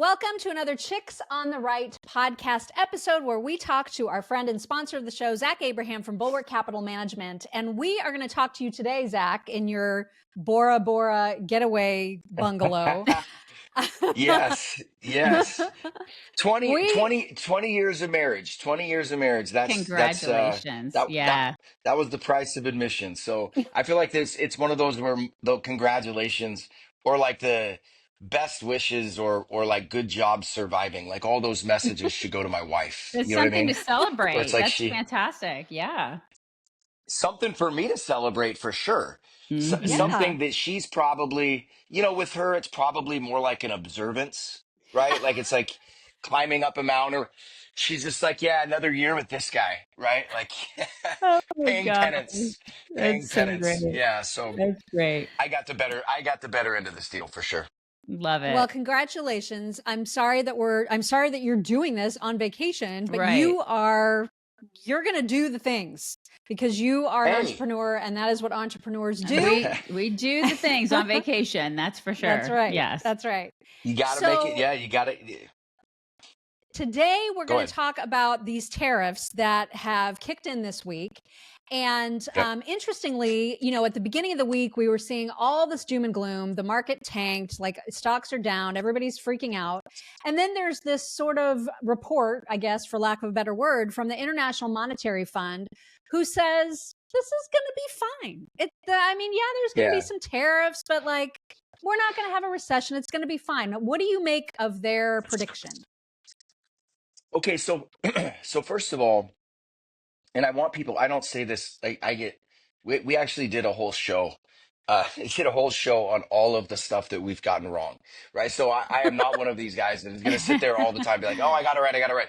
Welcome to another Chicks on the Right podcast episode where we talk to our friend and sponsor of the show, Zach Abraham from Bulwark Capital Management. And we are going to talk to you today, Zach, in your Bora Bora getaway bungalow. Yes. 20 years of marriage. 20 years of marriage. Congratulations. That was the price of admission. So I feel like it's one of those where the congratulations or like the best wishes or like good job surviving. Like all those messages should go to my wife. There's You know what I something mean? to celebrate. Where it's like That's fantastic. Yeah. something for me to celebrate for sure. Mhm. Yeah. Something that she's probably, with her, it's probably more like an observance, right? Like it's like climbing up a mountain. Or she's just like, yeah, another year with this guy, right? Like Oh my paying gosh. penance, paying That's so penance. great. Yeah. So That's great. I got the better end of this deal for sure. Love it. Well, congratulations. I'm sorry that you're doing this on vacation, but Right. you're going to do the things because you are an Hey. entrepreneur, and that is what entrepreneurs do. we do the things on vacation. That's for sure. That's right. Yes. That's right. You got to So- make it. Yeah. You got to. Today, we're Go going ahead. to talk about these tariffs that have kicked in this week. And Yep. interestingly, at the beginning of the week, we were seeing all this doom and gloom. The market tanked, like stocks are down, everybody's freaking out. And then there's this sort of report, I guess, for lack of a better word, from the International Monetary Fund, who says this is going to be fine. There's going to Yeah. be some tariffs, but like we're not going to have a recession. It's going to be fine. What do you make of their prediction? Okay. So first of all, and I want people, I don't say this, we actually did a whole show, on all of the stuff that we've gotten wrong, right? So I am not one of these guys that is going to sit there all the time and be like, oh, I got it right.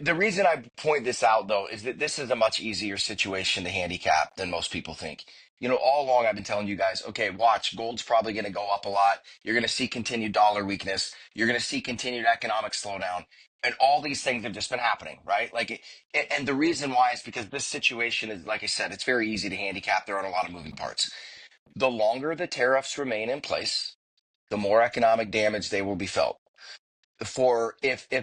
The reason I point this out, though, is that this is a much easier situation to handicap than most people think. All along I've been telling you guys, okay, watch, gold's probably going to go up a lot. You're going to see continued dollar weakness. You're going to see continued economic slowdown. And all these things have just been happening, right? And the reason why is because this situation is, like I said, it's very easy to handicap. There aren't a lot of moving parts. The longer the tariffs remain in place, the more economic damage they will be felt. If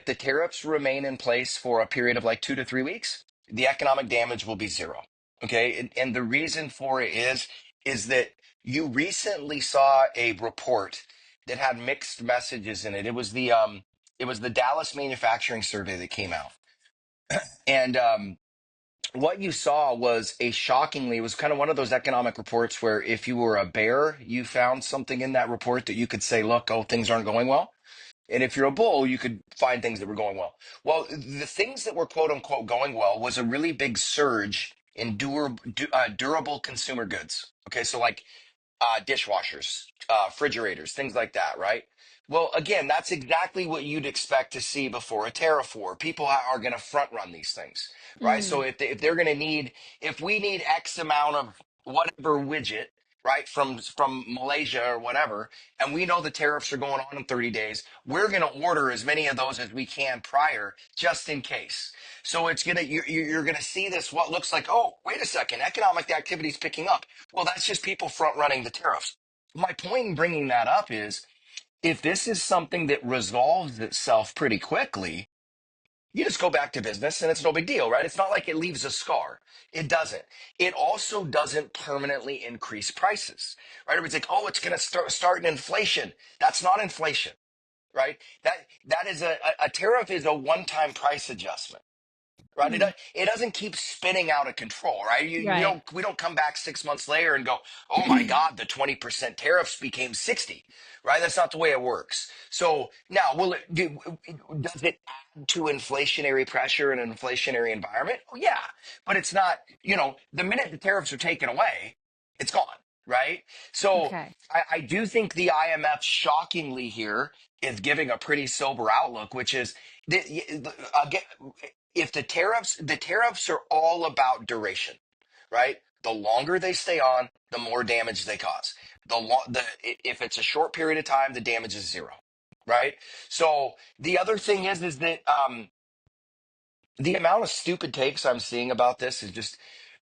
the tariffs remain in place for a period of like 2 to 3 weeks, the economic damage will be zero. Okay. And the reason for it is that you recently saw a report that had mixed messages in it. It was the Dallas manufacturing survey that came out. And what you saw was it was kind of one of those economic reports where if you were a bear, you found something in that report that you could say, look, oh, things aren't going well. And if you're a bull, you could find things that were going well. Well, the things that were quote unquote going well was a really big surge in durable consumer goods. Okay, so like dishwashers, refrigerators, things like that, right? Well, again, that's exactly what you'd expect to see before a tariff war. People are going to front run these things, right? So if we need X amount of whatever widget, right, from Malaysia or whatever, and we know the tariffs are going on in 30 days, we're going to order as many of those as we can prior, just in case. So you're going to see this, what looks like, oh, wait a second, economic activity is picking up. Well, that's just people front running the tariffs. My point in bringing that up is if this is something that resolves itself pretty quickly, you just go back to business and it's no big deal, right? It's not like it leaves a scar. It doesn't. It also doesn't permanently increase prices, right? Everybody's like, oh, it's going to start an inflation. That's not inflation, right? That is a tariff is a one-time price adjustment. Right, it doesn't keep spinning out of control, right? We don't come back 6 months later and go, oh my God, the 20% tariffs became 60, right? That's not the way it works. So now, does it add to inflationary pressure in an inflationary environment? Oh yeah, but it's not. The minute the tariffs are taken away, it's gone, right? So Okay. I do think the IMF shockingly here is giving a pretty sober outlook, which is again. If the tariffs are all about duration, right? The longer they stay on, the more damage they cause. If it's a short period of time, the damage is zero, right? So the other thing is that the amount of stupid takes I'm seeing about this is just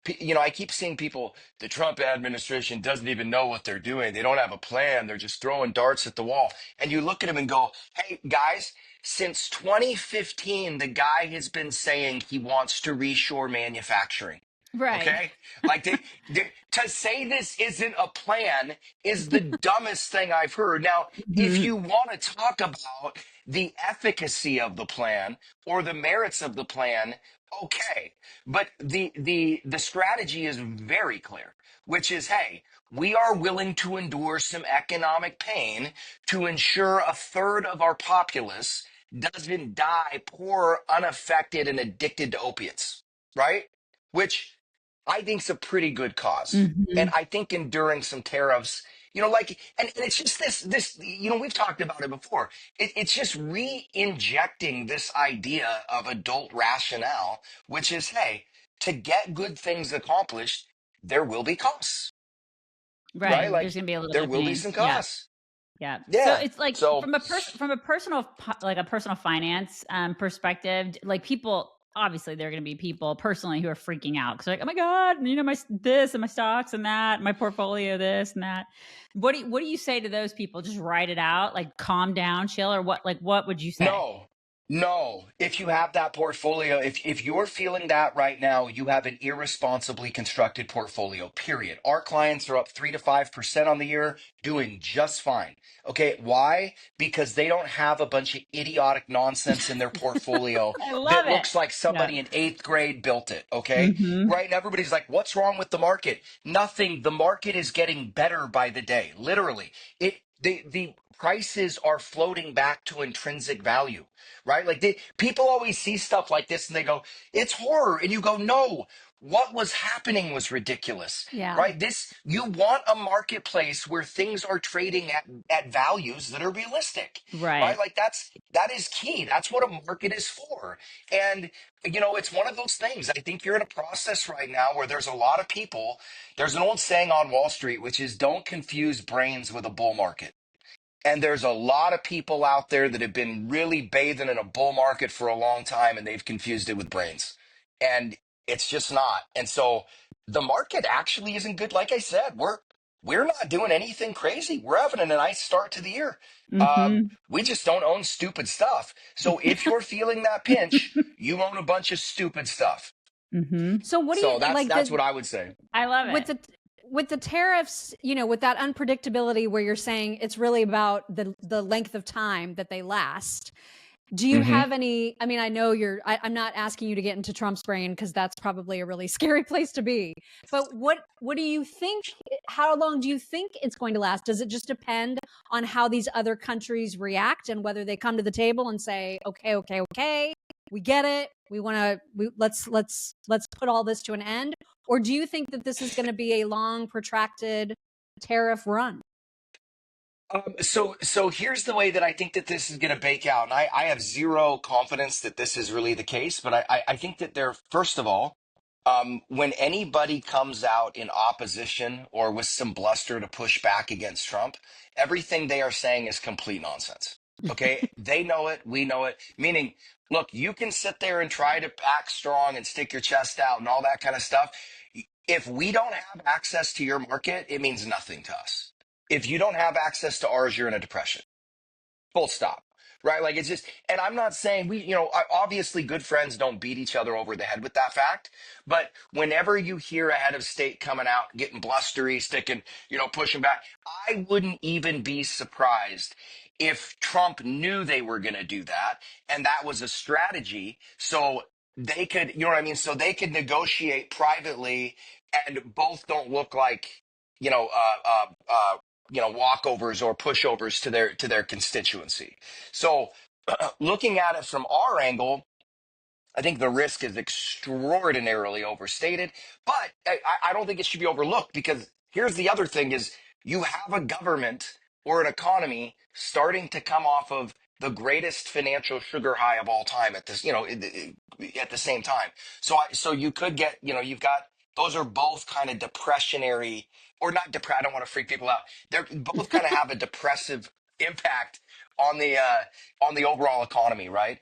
I keep seeing people, the Trump administration doesn't even know what they're doing. They don't have a plan. They're just throwing darts at the wall. And you look at them and go, hey, guys, since 2015, the guy has been saying he wants to reshore manufacturing. Right. Okay. Like to say this isn't a plan is the dumbest thing I've heard. Now, if Mhm. you want to talk about the efficacy of the plan or the merits of the plan, okay. But the strategy is very clear, which is, hey, we are willing to endure some economic pain to ensure a third of our populace doesn't die poor, unaffected, and addicted to opiates, right? Which I think's a pretty good cause. And Mhm. I think enduring some tariffs, like, and it's just this, we've talked about it before. It's just re-injecting this idea of adult rationale, which is, hey, to get good things accomplished, there will be costs, right? Right. Like There's gonna be a little there bit of will be pain. some Yeah. costs. Yeah. So Yeah. it's like So from a personal like a personal finance perspective, like people obviously there are going to be people personally who are freaking out because like, oh my god, my this and my stocks and that, my portfolio this and that. What do you say to those people? Just write it out, like calm down, chill, or what? Like what would you say? no, no. If you have that portfolio, if you're feeling that right now, you have an irresponsibly constructed portfolio, period. Our clients are up 3 to 5% on the year, doing just fine. Okay. Why? Because they don't have a bunch of idiotic nonsense in their portfolio I love that it. looks like Yeah. somebody in eighth grade built it. Okay. Mm-hmm. Right. And everybody's like, what's wrong with the market? Nothing. The market is getting better by the day. Literally. The prices are floating back to intrinsic value, right? Like people always see stuff like this and they go, it's horror. And you go, no, what was happening was ridiculous, Yeah. right? You want a marketplace where things are trading at values that are realistic, right? Right. Like that is key. That's what a market is for. And, it's one of those things. I think you're in a process right now where there's a lot of people. There's an old saying on Wall Street, which is don't confuse brains with a bull market. And there's a lot of people out there that have been really bathing in a bull market for a long time and they've confused it with brains. And it's just not. And so the market actually isn't good. Like I said, we're not doing anything crazy. We're having a nice start to the year. Mm-hmm. We just don't own stupid stuff. So if you're feeling that pinch, you own a bunch of stupid stuff. Mm-hmm. So what do you So that's like that's the what I would say. I love with it. the tariffs, with that unpredictability where you're saying it's really about the length of time that they last. Do you hmm have any? I mean, I know I'm not asking you to get into Trump's brain because that's probably a really scary place to be. But what do you think? How long do you think it's going to last? Does it just depend on how these other countries react and whether they come to the table and say, okay, we get it. We want to. Let's put all this to an end. Or do you think that this is going to be a long, protracted tariff run? So here's the way that I think that this is going to bake out. And I have zero confidence that this is really the case, but I think that first of all, when anybody comes out in opposition or with some bluster to push back against Trump, everything they are saying is complete nonsense. Okay. They know it. We know it. Meaning, look, you can sit there and try to act strong and stick your chest out and all that kind of stuff. If we don't have access to your market, it means nothing to us. If you don't have access to ours, you're in a depression. Full stop. Right? Like it's just, and I'm not saying obviously good friends don't beat each other over the head with that fact. But whenever you hear a head of state coming out, getting blustery, sticking, pushing back, I wouldn't even be surprised if Trump knew they were going to do that. And that was a strategy. So they could, you know what I mean? So they could negotiate privately and both don't look like, you know, uh, uh, uh, walkovers or pushovers to their constituency. So looking at it from our angle, I think the risk is extraordinarily overstated, but I don't think it should be overlooked because here's the other thing is you have a government or an economy starting to come off of the greatest financial sugar high of all time at this, at the same time. So you could get, you've got, those are both kind of depressionary or not depressed. I don't want to freak people out. They're both kind of have a depressive impact on the overall economy, right?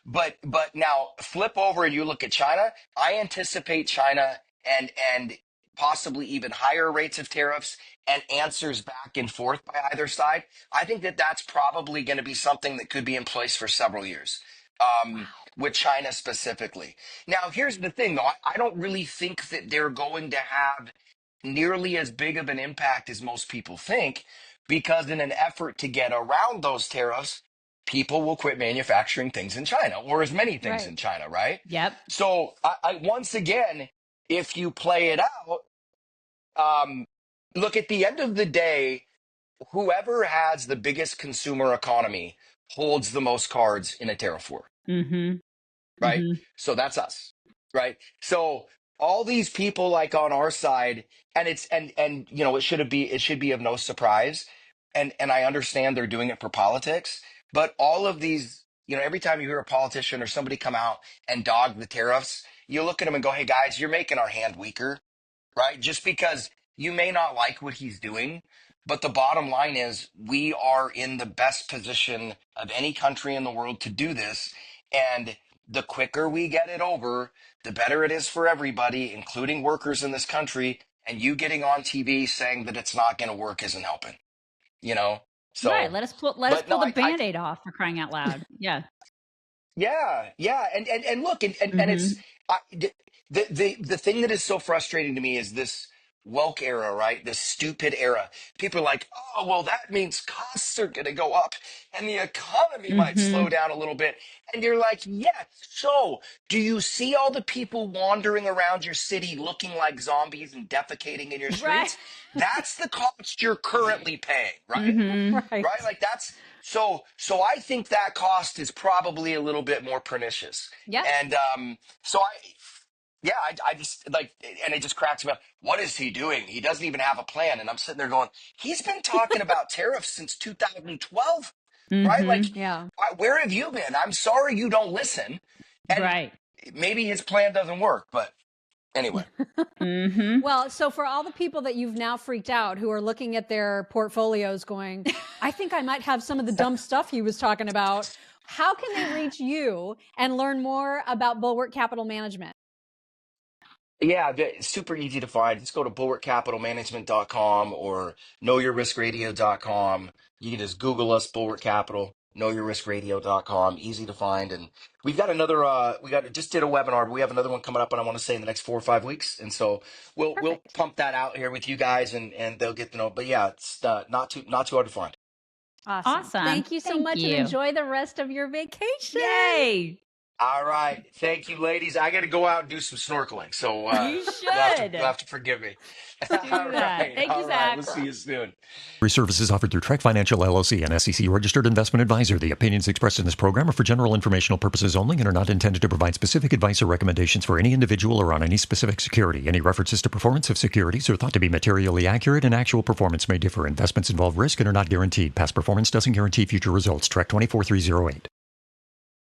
But now flip over and you look at China. I anticipate China and possibly even higher rates of tariffs and answers back and forth by either side, I think that that's probably going to be something that could be in place for several years, with China specifically. Now, here's the thing, though. I don't really think that they're going to have nearly as big of an impact as most people think, because in an effort to get around those tariffs, people will quit manufacturing things in China, or as many things Right. in China, right? Yep. So I once again, if you play it out, look, at the end of the day, whoever has the biggest consumer economy holds the most cards in a tariff war, Mm-hmm. right? Mm-hmm. So that's us, right? So all these people like on our side, and it's and you know, it should be of no surprise, and I understand they're doing it for politics, but all of these, you know, every time you hear a politician or somebody come out and dog the tariffs, you look at them and go, hey guys, you're making our hand weaker, right? Just because you may not like what he's doing, but the bottom line is we are in the best position of any country in the world to do this. And the quicker we get it over, the better it is for everybody, including workers in this country. And you getting on TV saying that it's not going to work isn't helping, you know? Right. So, Let us but pull no, the I Band-Aid off, for crying out loud. Yeah. yeah, and look, and Mm-hmm. it's the thing that is so frustrating to me is this woke era, right? This stupid era. People are like, oh, well, that means costs are going to go up and the economy might slow Mm-hmm. down a little bit. And you're like, yes. So, do you see all the people wandering around your city looking like zombies and defecating in your Right. streets? That's the cost you're currently paying, right? Mm-hmm. Right. Right? Like that's so I think that cost is probably a little bit more pernicious. Yep. And so I just like, and it just cracks me up. What is he doing? He doesn't even have a plan. And I'm sitting there going, he's been talking about tariffs since 2012, right? Like, Mm-hmm. Yeah. where have you been? I'm sorry you don't listen. And Right. maybe his plan doesn't work, but anyway. Mm-hmm. Well, so for all the people that you've now freaked out who are looking at their portfolios going, I think I might have some of the dumb stuff he was talking about. How can they reach you and learn more about Bulwark Capital Management? Yeah, it's super easy to find. Just go to bulwarkcapitalmanagement.com or knowyourriskradio.com. You can just Google us, Bulwark Capital, knowyourriskradio.com. Easy to find. And we've got another, just did a webinar, but we have another one coming up, and I want to say in the next 4 or 5 weeks. And so we'll Perfect. pump that out here with you guys, and they'll get to know. But yeah, it's not too hard to find. Awesome. Thank you so Thank much you. and enjoy the rest of your vacation. Yay. All right. Thank you, ladies. I got to go out and do some snorkeling. So You should. you'll have to forgive me. Do that. Thank you, Zach. We'll see you soon. Services offered through Trek Financial LLC, an SEC registered investment advisor. The opinions expressed in this program are for general informational purposes only and are not intended to provide specific advice or recommendations for any individual or on any specific security. Any references to performance of securities are thought to be materially accurate, and actual performance may differ. Investments involve risk and are not guaranteed. Past performance doesn't guarantee future results. Trek 24308.